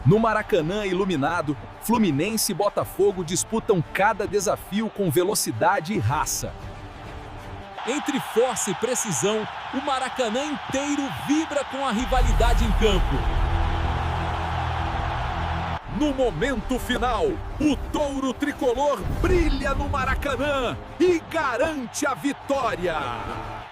No Maracanã iluminado, Fluminense e Botafogo disputam cada desafio com velocidade e raça. Entre força e precisão, o Maracanã inteiro vibra com a rivalidade em campo. No momento final, o touro tricolor brilha no Maracanã e garante a vitória.